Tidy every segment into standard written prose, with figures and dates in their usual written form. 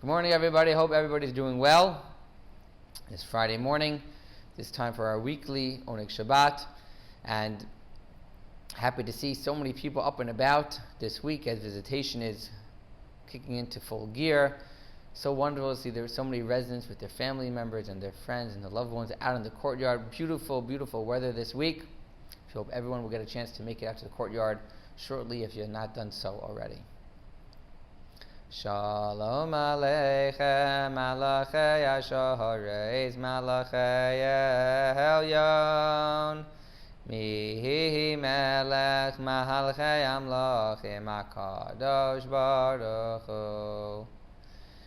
Good morning, everybody. Hope everybody's doing well. It's Friday morning. It's time for our weekly Oneg Shabbat. And happy to see so many people up and about this week as visitation is kicking into full gear. So wonderful to see there are so many residents with their family members and their friends and their loved ones out in the courtyard. Beautiful, beautiful weather this week. I hope everyone will get a chance to make it out to the courtyard shortly if you've not done so already. Shalom Aleichem, Malachei Ashareis, Malachei Elyon, Mihi Melech, Mahalchei Amlochim, HaKadosh Baruch Hu.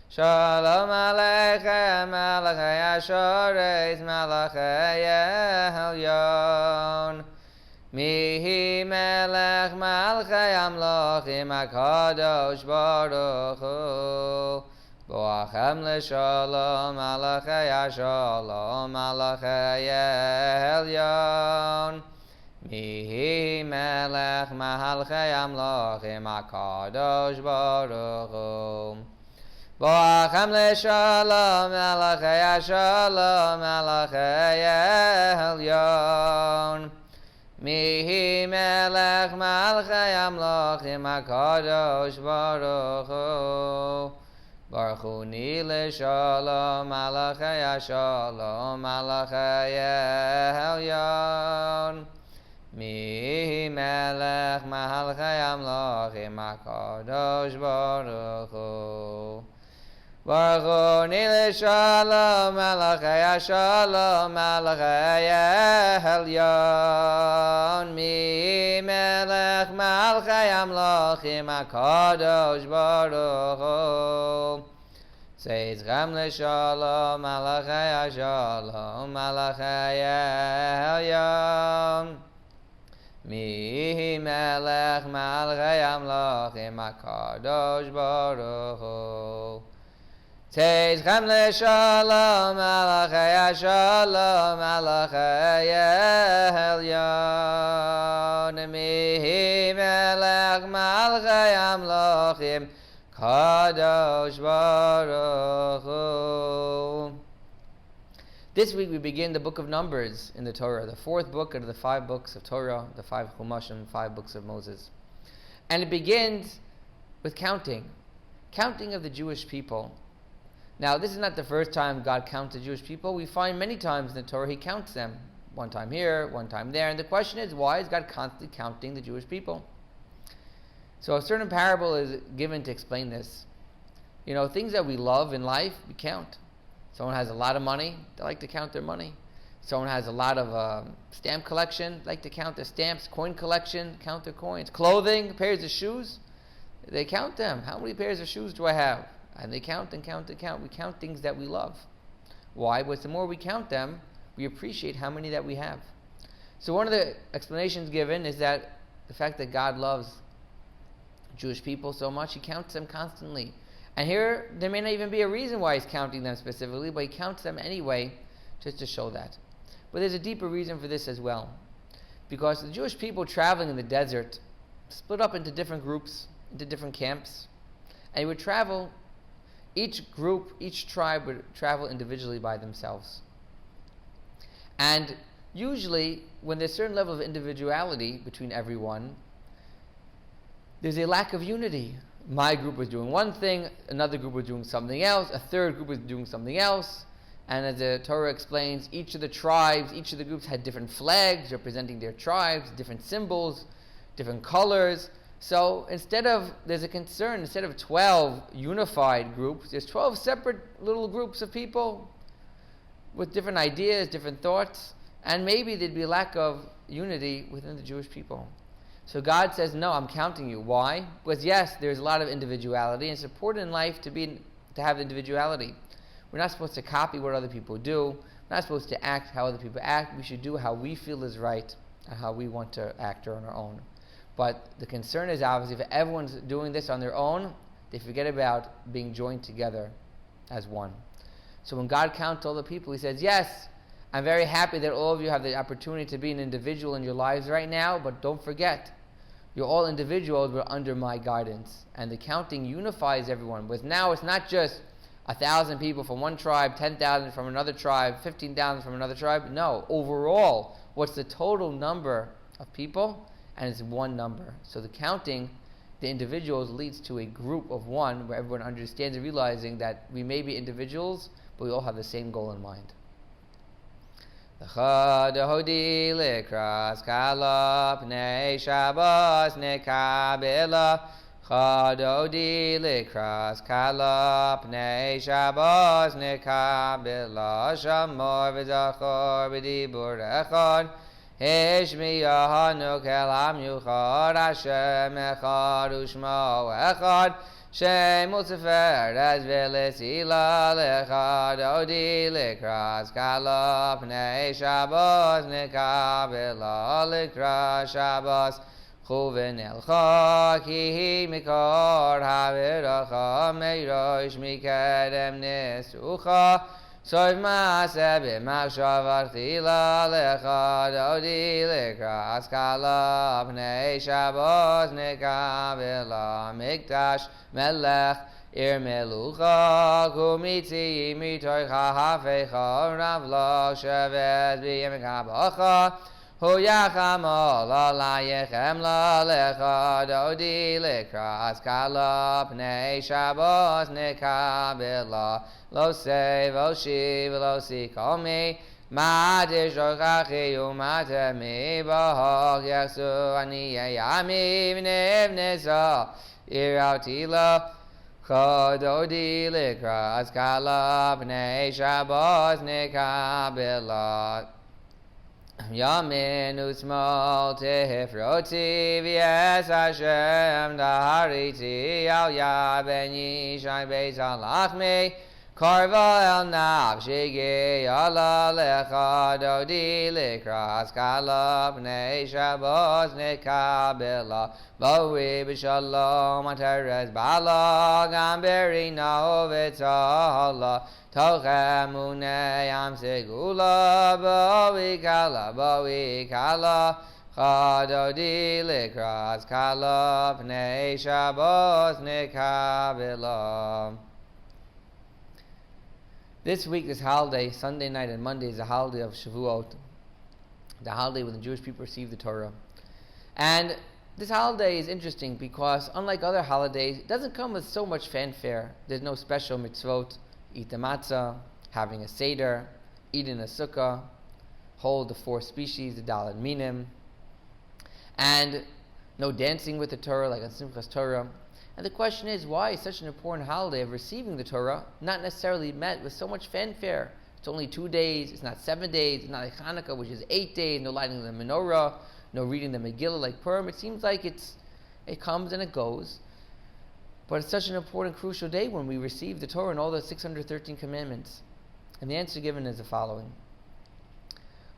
Shalom Aleichem, Malachei Ashareis, Malachei Elyon, Mihi melech malchei amlochim HaKadosh Baruch Hu. Boachem l'shalom malachei ashalom malachei elyon. Mihi melech malchei amlochim HaKadosh Baruch Hu. Boachem l'shalom malachei ashalom malachei elyon. Mihi melech malchei amlochim HaKadosh Baruch Hu. Baruch Hu ni l'shalom malachei ashalom malachei elyon. Mihi melech malchei amlochim HaKadosh Baruch Hu. Baruch Hu ni l'shalom malachei ashalom malachei elyon. Mihi melech malchei amlochim HaKadosh Baruch Hu. Tzedchem l'shalom malachei ashalom malachei elyon. Mihi melech malchei amlochim HaKadosh Baruch Hu. Tzedchem l'shalom malachei ashalom malachei elyon. Mihi melech malchei amlochim Kadosh Baruch Hu. This week we begin the book of Numbers in the Torah, the fourth book out of the 5 books of Torah, the 5 Chumashim, 5 books of Moses. And it begins with counting of the Jewish people. Now, this is not the first time God counts the Jewish people. We find many times in the Torah He counts them. One time here, one time there. And the question is, why is God constantly counting the Jewish people? So a certain parable is given to explain this. You know, things that we love in life, we count. Someone has a lot of money, they like to count their money. Someone has a lot of stamp collection, they like to count their stamps. Coin collection, count their coins. Clothing, pairs of shoes, they count them. How many pairs of shoes do I have? And they count and count and count. We count things that we love. Why? Because the more we count them, we appreciate how many that we have. So one of the explanations given is that the fact that God loves Jewish people so much, He counts them constantly. And here, there may not even be a reason why He's counting them specifically, but He counts them anyway, just to show that. But there's a deeper reason for this as well. Because the Jewish people traveling in the desert split up into different groups, into different camps, and they would travel. Each group, each tribe would travel individually by themselves. And usually, when there's a certain level of individuality between everyone, there's a lack of unity. My group was doing one thing, another group was doing something else, a third group was doing something else. And as the Torah explains, each of the tribes, each of the groups had different flags representing their tribes, different symbols, different colors. So there's a concern, instead of 12 unified groups, there's 12 separate little groups of people with different ideas, different thoughts, and maybe there'd be a lack of unity within the Jewish people. So God says, no, I'm counting you. Why? Because yes, there's a lot of individuality, and it's important in life to have individuality. We're not supposed to copy what other people do. We're not supposed to act how other people act. We should do how we feel is right and how we want to act on our own. But the concern is obviously if everyone's doing this on their own, they forget about being joined together as one. So when God counts all the people, He says, yes, I'm very happy that all of you have the opportunity to be an individual in your lives right now, but don't forget, you're all individuals, but under my guidance. And the counting unifies everyone. Because now it's not just 1,000 people from one tribe, 10,000 from another tribe, 15,000 from another tribe. No, overall, what's the total number of people? And it's one number. So the counting the individuals leads to a group of one where everyone understands and realizing that we may be individuals, but we all have the same goal in mind. L'chododi likras kala pnei Shabbos nekabela. Chododi likras kala pnei Shabbos nekabela. Shamor v'zachor b'dibur echad. Hishmiyahanu kelam yuchad. Hashem echad u'shmo echad. Shem Utziferes v'lisila l'chododi likras kala pnei Shabbos nekabela. Likras Shabbos Gurwin Healthcare ki mikor haviracha meirosh mikedem nisucha. Soif maaseh b'machshavat chila l'chododi likras kala pnei Shabbos nekabela. Mikdash melech ir melucha kumitzi mitoicha hafecha ravlo shevet b'yem kabacha. Hu yacham ola yechem la l'chododi likras kala pnei Shabbos nekabela. Lo say lo shiv lo si kol me ma'atish rochachi u'matemi b'hog yachsu ani yami v'nevnesa irauti lo chododi likras kala pnei Shabbos nekabela. Yamin u'smol tehifroti v'yes Hashem dahariti al yad ben yishai beis alachmi. Karva el nachshigi ala l'chododi likras kala pnei Shabbos nekabela. Boi b'shalom ateres bala gamberi nahovitzala. Tochem unei am segula boi kala. Chododi likras kala pnei Shabbos nekabela. This week, this holiday, Sunday night and Monday, is the holiday of Shavuot, the holiday when the Jewish people receive the Torah. And this holiday is interesting because, unlike other holidays, it doesn't come with so much fanfare. There's no special mitzvot, eat the matzah, having a seder, eat in a sukkah, hold the 4 species, the Dalet Minim, and no dancing with the Torah like on Simchas Torah. And the question is, why is such an important holiday of receiving the Torah not necessarily met with so much fanfare? It's only 2 days, it's not 7 days, it's not like Hanukkah, which is 8 days, no lighting the menorah, no reading the Megillah like Purim. It seems like it comes and it goes. But it's such an important, crucial day when we receive the Torah and all the 613 commandments. And the answer given is the following.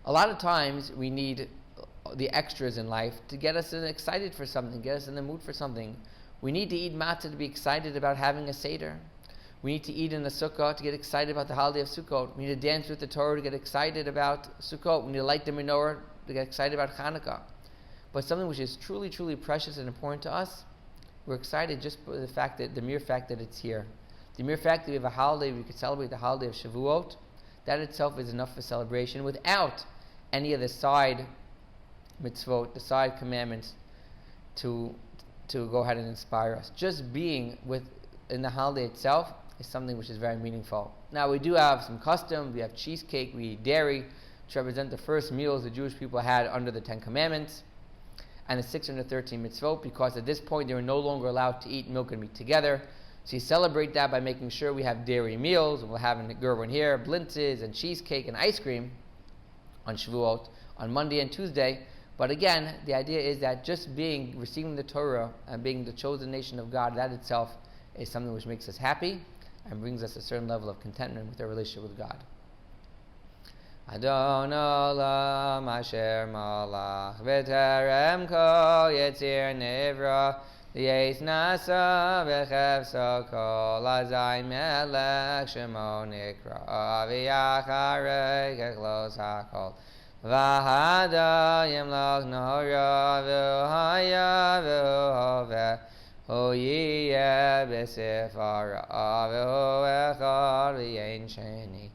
A lot of times we need the extras in life to get us excited for something, get us in the mood for something. We need to eat matzah to be excited about having a seder. We need to eat in a sukkah to get excited about the holiday of Sukkot. We need to dance with the Torah to get excited about Sukkot. We need to light the menorah to get excited about Hanukkah. But something which is truly, truly precious and important to us, we're excited just for the mere fact that it's here. The mere fact that we have a holiday, we could celebrate the holiday of Shavuot, that itself is enough for celebration without any of the side mitzvot, the side commandments to go ahead and inspire us. Just being in the holiday itself is something which is very meaningful. Now we do have some custom. We have cheesecake, we eat dairy, to represent the first meals the Jewish people had under the 10 Commandments and the 613 mitzvot, because at this point they were no longer allowed to eat milk and meat together. So you celebrate that by making sure we have dairy meals, and we'll have in the Gurwin here blintzes and cheesecake and ice cream on Shavuot, on Monday and Tuesday. But again, the idea is that just receiving the Torah and being the chosen nation of God, that itself is something which makes us happy and brings us a certain level of contentment with our relationship with God. Adon olam asher malach v'terem kol yetzir nivra v'yeis nasa v'chefso kol azay melech shemo nikra v'yacharei kechlos hakol v'hada yimloch nora v'haya v'hoveh Ho yeh b'sefara v'ho echad v'yein sheni.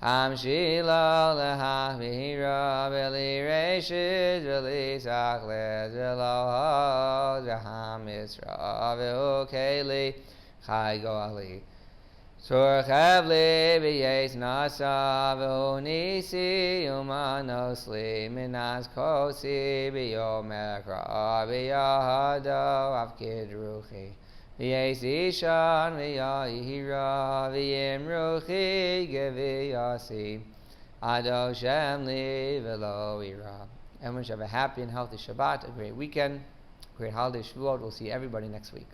Hamshila lehamira v'li reshit v'li sachlet v'lo hod v'hamisra v'ho keli chai goali. Surchev li b'yes nasa v'ho nisi umanosli minas kosi b'yom ekra b'yahado avkid ruchi. V'yes ishan v'yahira v'yim ruchi geviyasi ado shem li v'lo ira. Everyone should have a happy and healthy Shabbat, a great weekend, great holiday Shavuot. We'll see everybody next week.